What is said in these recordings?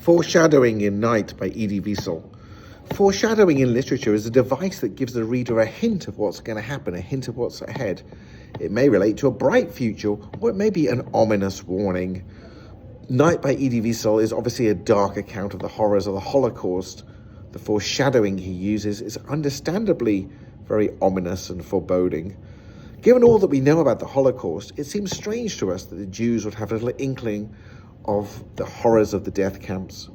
Foreshadowing in Night by Elie Wiesel. Foreshadowing in literature is a device that gives the reader a hint of what's going to happen, a hint of what's ahead. It may relate to a bright future, or it may be an ominous warning. Night by Elie Wiesel is obviously a dark account of the horrors of the Holocaust. The foreshadowing he uses is understandably very ominous and foreboding. Given all that we know about the Holocaust, it seems strange to us that the Jews would have a little inkling of the horrors of the death camps.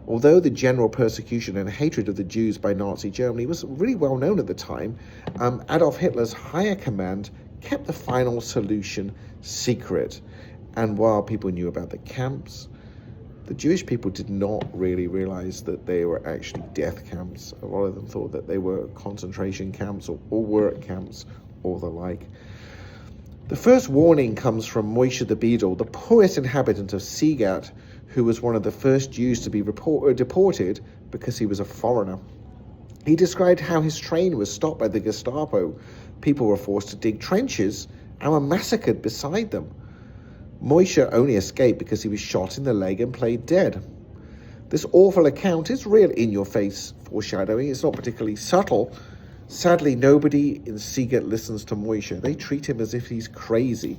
Although the general persecution and hatred of the Jews by Nazi Germany was really well known at the time, Adolf Hitler's higher command kept the final solution secret. And while people knew about the camps, the Jewish people did not really realize that they were actually death camps. A lot of them thought that they were concentration camps or work camps or the like. The first warning comes from Moshe the Beadle, the poorest inhabitant of Sighet, who was one of the first Jews to be deported because he was a foreigner. He described how his train was stopped by the Gestapo. People were forced to dig trenches and were massacred beside them. Moshe only escaped because he was shot in the leg and played dead. This awful account is real in-your-face foreshadowing. It's not particularly subtle. Sadly, nobody in Sighet listens to Moshe. They treat him as if he's crazy.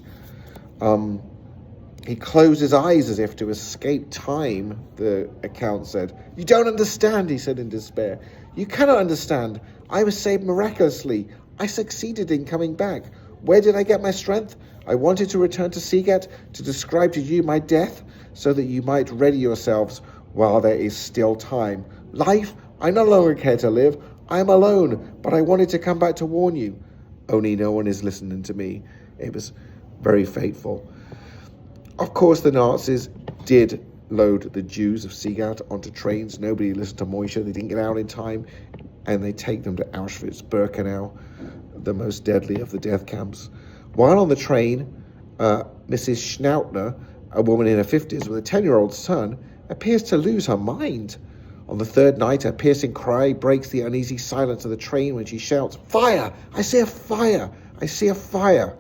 He closed his eyes as if to escape time, the account said. "You don't understand," he said in despair. "You cannot understand. I was saved miraculously. I succeeded in coming back. Where did I get my strength? I wanted to return to Sighet to describe to you my death so that you might ready yourselves while there is still time. Life, I no longer care to live. I am alone, but I wanted to come back to warn you. Only no one is listening to me." It was very fateful. Of course, the Nazis did load the Jews of Sighet onto trains. Nobody listened to Moshe. They didn't get out in time, and they take them to Auschwitz, Birkenau, the most deadly of the death camps. While on the train, Mrs. Schnautner, a woman in her 50s with a 10-year-old son, appears to lose her mind. On the third night, a piercing cry breaks the uneasy silence of the train when she shouts, "Fire! I see a fire! I see a fire!"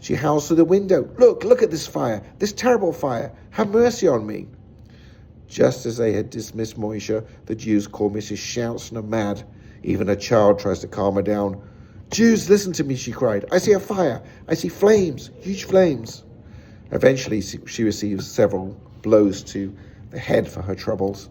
She howls through the window, Look at this fire! This terrible fire! Have mercy on me!" Just as they had dismissed Moshe, the Jews call Mrs. Schnautner mad. Even a child tries to calm her down. "Jews, listen to me," she cried. "I see a fire! I see flames! Huge flames!" Eventually, she receives several blows to the head for her troubles.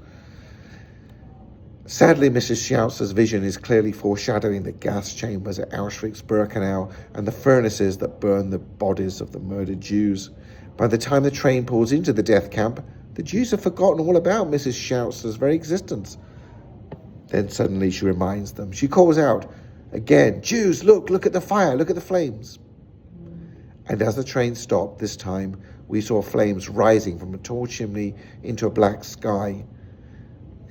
Sadly, Mrs. Schnauzer's vision is clearly foreshadowing the gas chambers at Auschwitz, Birkenau, and the furnaces that burn the bodies of the murdered Jews. By the time the train pulls into the death camp, the Jews have forgotten all about Mrs. Schnauzer's very existence. Then suddenly she reminds them. She calls out again, "Jews, look at the fire, look at the flames." And as the train stopped this time, we saw flames rising from a tall chimney into a black sky.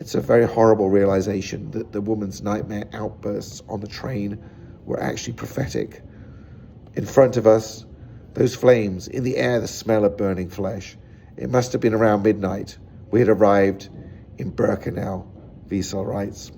It's a very horrible realization that the woman's nightmare outbursts on the train were actually prophetic. In front of us, those flames, in the air, the smell of burning flesh. It must have been around midnight. We had arrived in Birkenau, Wiesel writes.